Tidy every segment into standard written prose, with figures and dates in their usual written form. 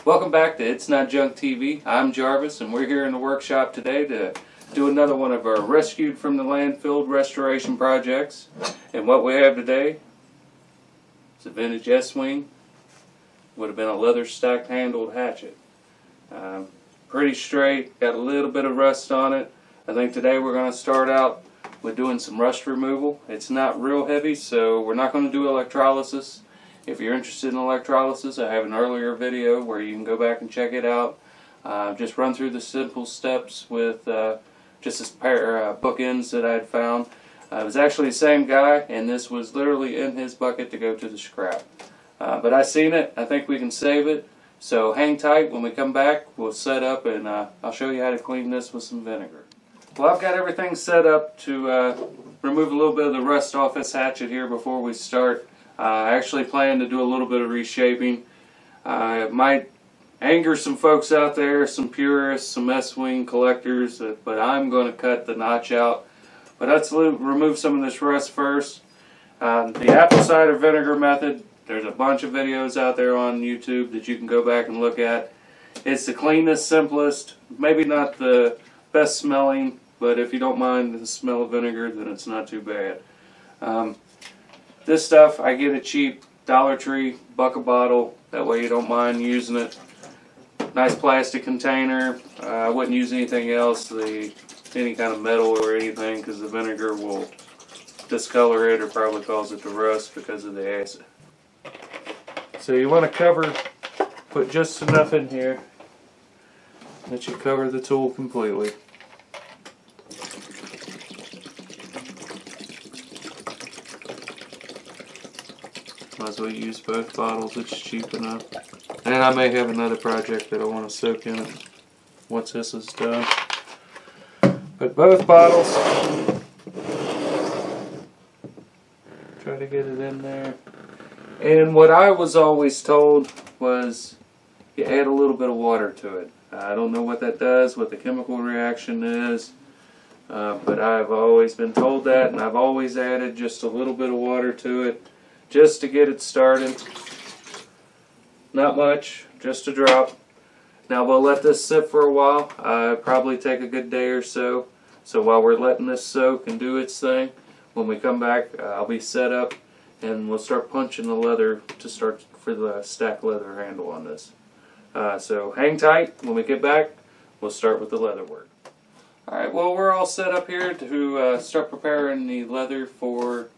Welcome back to It's Not Junk TV. I'm Jarvis, and we're here in the workshop today to do another one of our rescued from the landfill restoration projects. And what we have today is a vintage Estwing. Would have been a leather stacked handled hatchet. Pretty straight, got a little bit of rust on it. I think today we're going to start out with doing some rust removal. It's not real heavy, so we're not going to do electrolysis. If you're interested in electrolysis, I have an earlier video where you can go back and check it out. Just run through the simple steps with just a pair of bookends that I had found. It was actually the same guy, and this was literally in his bucket to go to the scrap. But I seen it. I think we can save it. So hang tight. When we come back, we'll set up, and I'll show you how to clean this with some vinegar. Well, I've got everything set up to remove a little bit of the rust off this hatchet here before we start. I actually plan to do a little bit of reshaping. It might anger some folks out there, some purists, some Estwing collectors, but I'm going to cut the notch out. But let's remove some of this rust first. The apple cider vinegar method, there's a bunch of videos out there on YouTube that you can go back and look at. It's the cleanest, simplest, maybe not the best smelling, but if you don't mind the smell of vinegar, then it's not too bad. This stuff, I get a cheap Dollar Tree bucket bottle. That way you don't mind using it. Nice plastic container. I wouldn't use anything else, any kind of metal or anything, because the vinegar will discolor it or probably cause it to rust because of the acid. So you want to put just enough in here that you cover the tool completely. Might as well use both bottles, it's cheap enough. And I may have another project that I want to soak in it once this is done. But both bottles, try to get it in there. And what I was always told was you add a little bit of water to it. I don't know what that does, what the chemical reaction is, but I've always been told that, and I've always added just a little bit of water to it just to get it started. Not much, just a drop. Now we'll let this sit for a while. Probably take a good day or so. So while we're letting this soak and do its thing, when we come back, I'll be set up and we'll start punching the leather to start for the stack leather handle on this. So hang tight. When we get back, we'll start with the leather work. Alright, well, we're all set up here to start preparing the leather for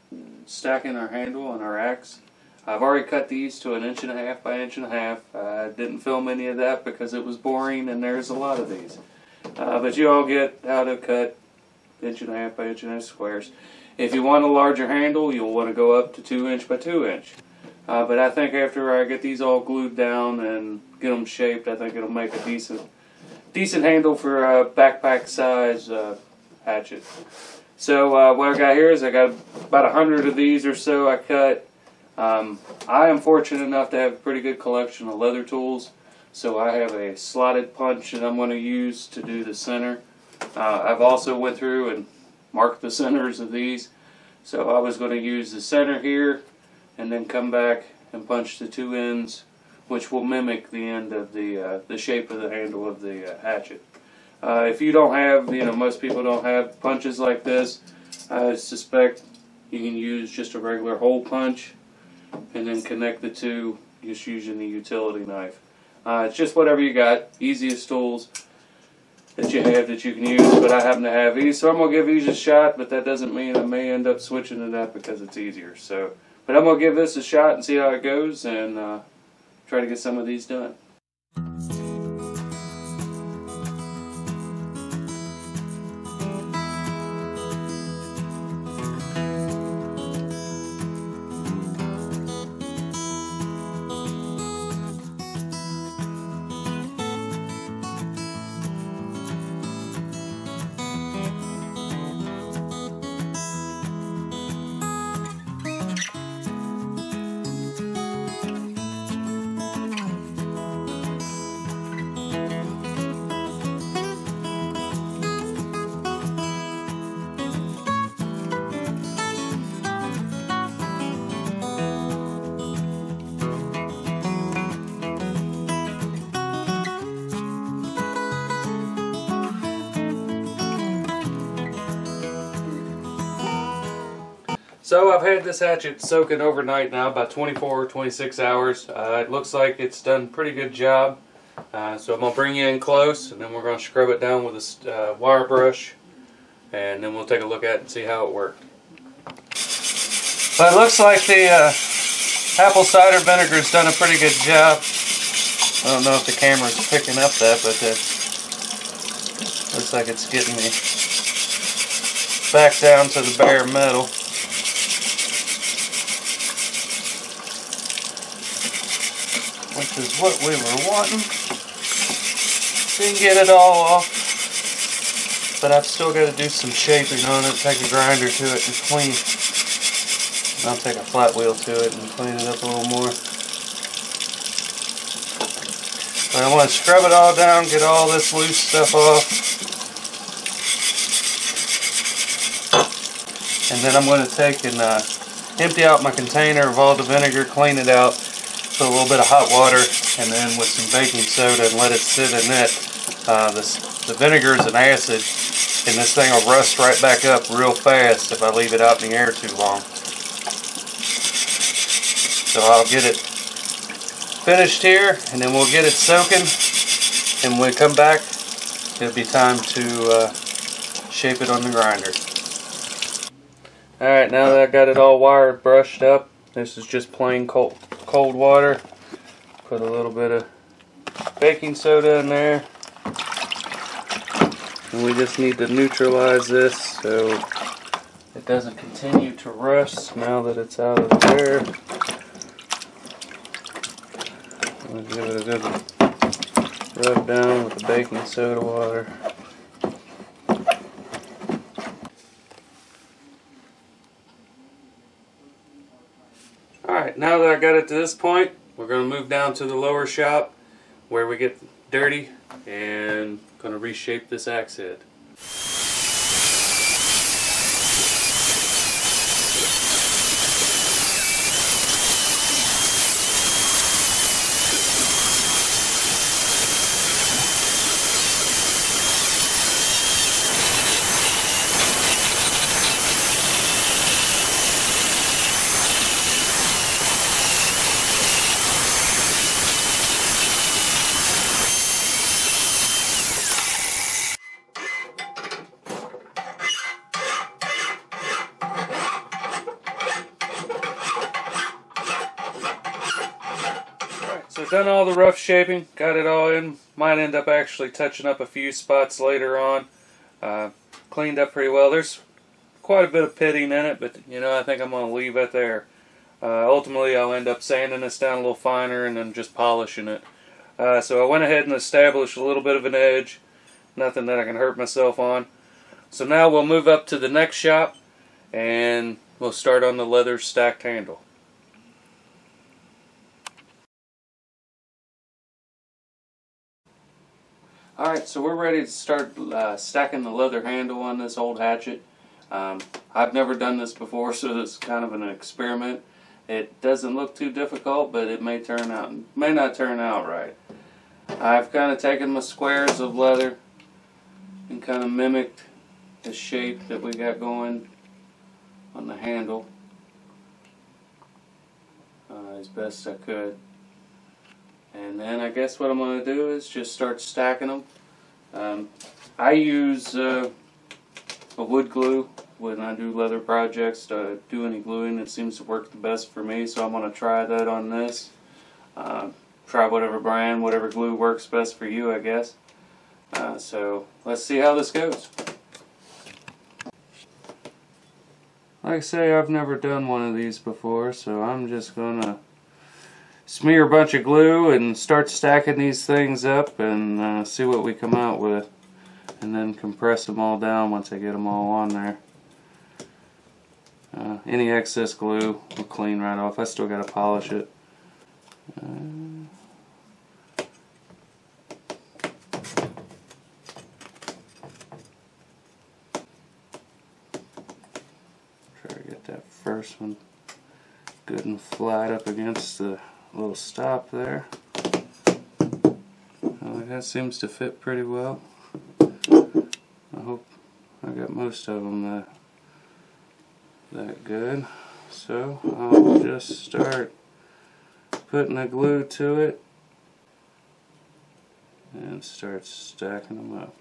stacking our handle and our axe. I've already cut these to 1.5 inches by 1.5 inches. I didn't film any of that because it was boring and there's a lot of these. But you all get how to cut 1.5 inches by 1.5 inches squares. If you want a larger handle, you'll want to go up to 2 inch by 2 inch. But I think after I get these all glued down and get them shaped, I think it'll make a decent handle for a backpack size hatchet. So what I got here is I got about 100 of these or so I cut. I am fortunate enough to have a pretty good collection of leather tools. So I have a slotted punch that I'm going to use to do the center. I've also went through and marked the centers of these. So I was going to use the center here and then come back and punch the two ends, which will mimic the end of the shape of the handle of the hatchet. If you don't have, most people don't have punches like this, I suspect you can use just a regular hole punch and then connect the two just using the utility knife. It's just whatever you got, easiest tools that you have that you can use, but I happen to have these, so I'm going to give these a shot, but that doesn't mean I may end up switching to that because it's easier. But I'm going to give this a shot and see how it goes and try to get some of these done. So I've had this hatchet soaking overnight now, about 24 or 26 hours. It looks like it's done a pretty good job. So I'm going to bring you in close, and then we're going to scrub it down with a wire brush, and then we'll take a look at it and see how it worked. But it looks like the apple cider vinegar's done a pretty good job. I don't know if the camera's picking up that, but it looks like it's getting me back down to the bare metal. Which is what we were wanting. Didn't get it all off, but I've still got to do some shaping on it, take a grinder to it and clean. I'll take a flat wheel to it and clean it up a little more. But I want to scrub it all down, get all this loose stuff off. And then I'm going to take and empty out my container of all the vinegar, clean it out, put a little bit of hot water, and then with some baking soda and let it sit in it. The vinegar is an acid, and this thing will rust right back up real fast if I leave it out in the air too long. So I'll get it finished here, and then we'll get it soaking, and when we come back, it'll be time to shape it on the grinder. Alright, now that I got it all wired, brushed up, this is just plain cold water. Put a little bit of baking soda in there. And we just need to neutralize this so it doesn't continue to rust now that it's out of there. We'll give it a good rub down with the baking soda water. Alright, now that I got it to this point, we're going to move down to the lower shop where we get dirty and going to reshape this axe head. So done all the rough shaping, got it all in. Might end up actually touching up a few spots later on. Cleaned up pretty well. There's quite a bit of pitting in it, but you know, I think I'm going to leave it there. Ultimately I'll end up sanding this down a little finer and then just polishing it. So I went ahead and established a little bit of an edge. Nothing that I can hurt myself on. So now we'll move up to the next shop and we'll start on the leather stacked handle. Alright, so we're ready to start stacking the leather handle on this old hatchet. I've never done this before, so this is kind of an experiment. It doesn't look too difficult, but it may not turn out right. I've kind of taken my squares of leather and kind of mimicked the shape that we got going on the handle as best I could. And then I guess what I'm going to do is just start stacking them. I use a wood glue when I do leather projects to do any gluing. It seems to work the best for me, so I'm going to try that on this. Try whatever brand, whatever glue works best for you, I guess. So let's see how this goes. Like I say, I've never done one of these before, so I'm just going to smear a bunch of glue and start stacking these things up and see what we come out with, and then compress them all down once I get them all on there. Any excess glue will clean right off. I still got to polish it. Try to get that first one good and flat up against the little stop there. That seems to fit pretty well. I hope I got most of them that good. So I'll just start putting the glue to it and start stacking them up.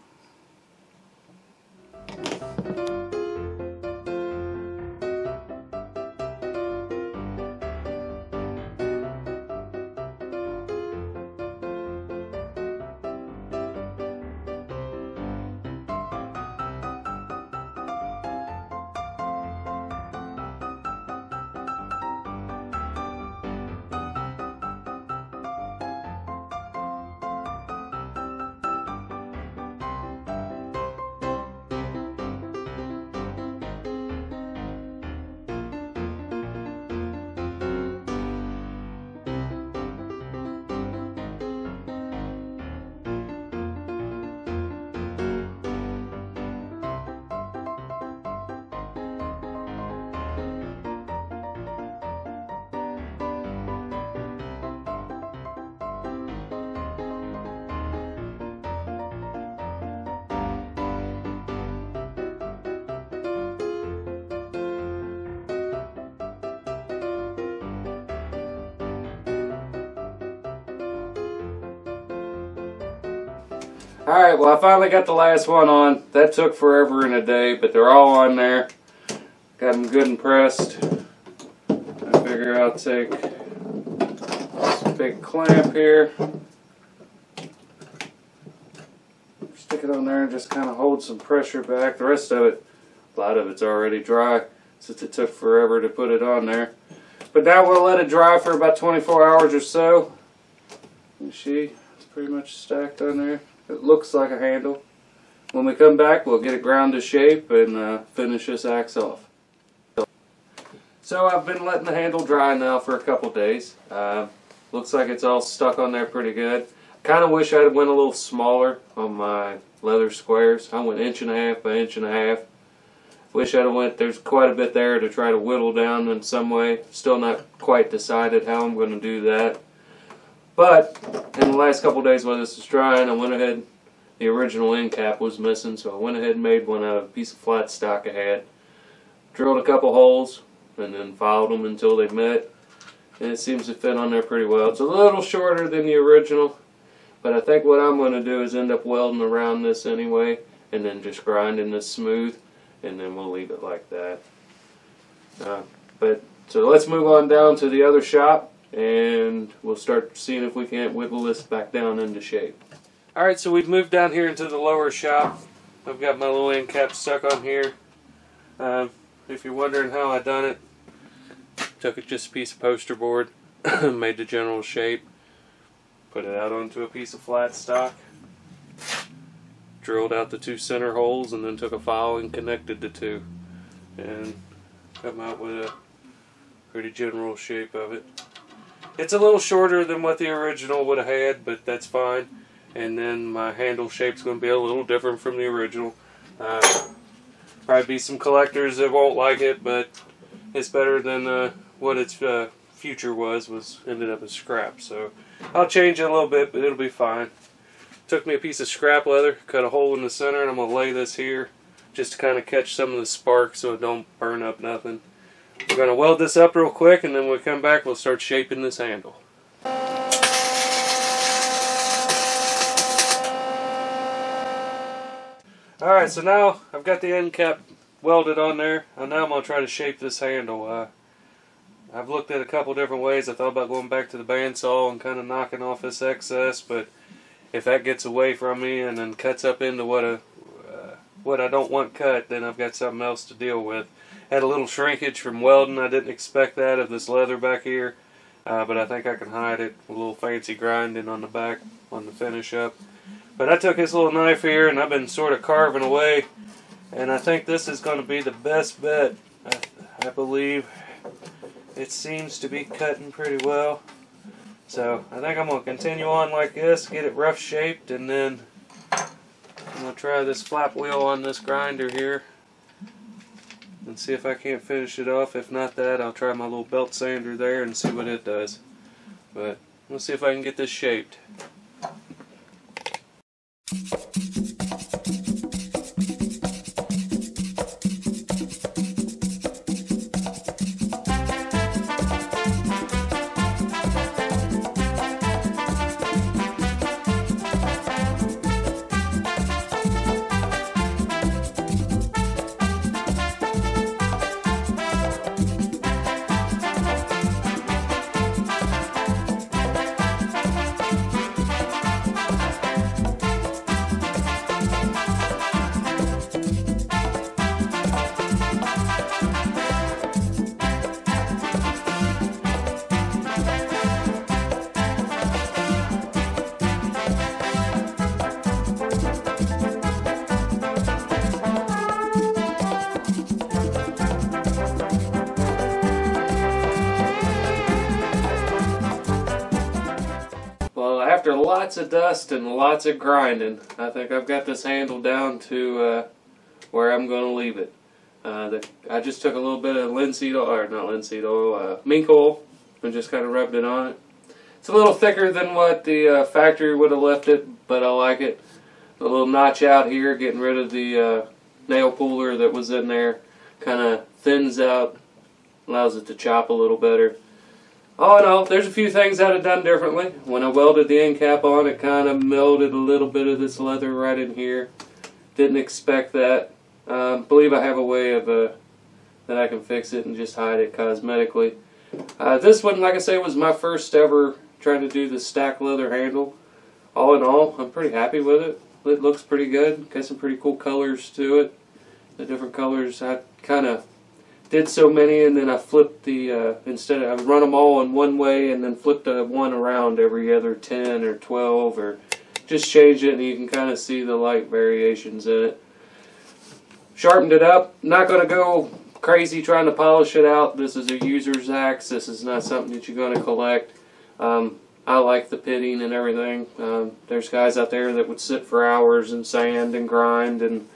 Alright, well I finally got the last one on. That took forever and a day, but they're all on there. Got them good and pressed. I figure I'll take this big clamp here. Stick it on there and just kind of hold some pressure back. The rest of it, a lot of it's already dry since it took forever to put it on there. But now we'll let it dry for about 24 hours or so. You see, it's pretty much stacked on there. It looks like a handle. When we come back, we'll get it ground to shape and finish this axe off. So I've been letting the handle dry now for a couple days. Looks like it's all stuck on there pretty good. Kind of wish I went a little smaller on my leather squares. I went 1.5 inches by 1.5 inches. Wish I'd went, there's quite a bit there to try to whittle down in some way. Still not quite decided how I'm going to do that. But in the last couple days while this was drying, I went ahead, the original end cap was missing, so I went ahead and made one out of a piece of flat stock I had. Drilled a couple holes and then filed them until they met. And it seems to fit on there pretty well. It's a little shorter than the original, but I think what I'm going to do is end up welding around this anyway and then just grinding this smooth, and then we'll leave it like that. So let's move on down to the other shop, and we'll start seeing if we can't whittle this back down into shape. Alright, so we've moved down here into the lower shop. I've got my little end cap stuck on here. If you're wondering how I done it, took just a piece of poster board, made the general shape, put it out onto a piece of flat stock, drilled out the 2 center holes, and then took a file and connected the 2, and come out with a pretty general shape of it. It's a little shorter than what the original would have had, but that's fine. And then my handle shape's going to be a little different from the original. Probably be some collectors that won't like it, but it's better than what its future was ended up as scrap. So I'll change it a little bit, but it'll be fine. Took me a piece of scrap leather, cut a hole in the center, and I'm going to lay this here just to kind of catch some of the sparks so it don't burn up nothing. We're going to weld this up real quick, and then when we come back, we'll start shaping this handle. Alright, so now I've got the end cap welded on there, and now I'm going to try to shape this handle. I've looked at a couple different ways. I thought about going back to the bandsaw and kind of knocking off this excess, but if that gets away from me and then cuts up into what I don't want cut, then I've got something else to deal with. Had a little shrinkage from welding. I didn't expect that of this leather back here, but I think I can hide it with a little fancy grinding on the back on the finish up. But I took this little knife here and I've been sort of carving away, and I think this is going to be the best bet. I believe it seems to be cutting pretty well. So I think I'm going to continue on like this, get it rough shaped, and then I'm going to try this flap wheel on this grinder here and see if I can't finish it off. If not that, I'll try my little belt sander there and see what it does. But we'll see if I can get this shaped. after lots of dust and lots of grinding, I think I've got this handle down to where I'm going to leave it. I just took a little bit of linseed oil, or not linseed oil, mink oil, and just kind of rubbed it on it. It's a little thicker than what the factory would have left it, but I like it. A little notch out here, getting rid of the nail puller that was in there. Kind of thins out, allows it to chop a little better. All in all, there's a few things I'd have done differently. When I welded the end cap on, it kind of melted a little bit of this leather right in here. Didn't expect that. Believe I have a way of that I can fix it and just hide it cosmetically. This one, like I say, was my first ever trying to do the stack leather handle. All in all, I'm pretty happy with it. It looks pretty good. Got some pretty cool colors to it. The different colors, I kind of did so many, and then I flipped the, instead of, I would run them all in one way and then flip the one around every other 10 or 12, or just change it and you can kind of see the light variations in it. Sharpened it up. Not going to go crazy trying to polish it out. This is a user's axe. This is not something that you're going to collect. I like the pitting and everything. There's guys out there that would sit for hours and sand and grind and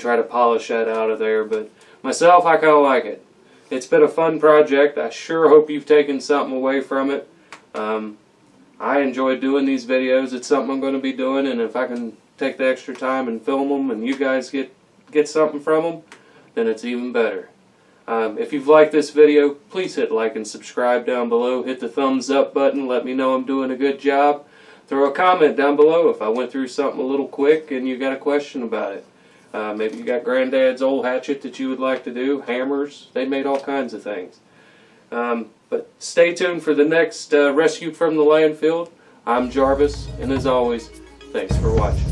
try to polish that out of there, but myself, I kind of like it. It's been a fun project. I sure hope you've taken something away from it. I enjoy doing these videos. It's something I'm going to be doing, and if I can take the extra time and film them and you guys get something from them, then it's even better. If you've liked this video, please hit like and subscribe down below. Hit the thumbs up button. Let me know I'm doing a good job. Throw a comment down below if I went through something a little quick and you got a question about it. Maybe you got Granddad's old hatchet that you would like to do, hammers. They made all kinds of things. But stay tuned for the next Rescue from the Landfill. I'm Jarvis, and as always, thanks for watching.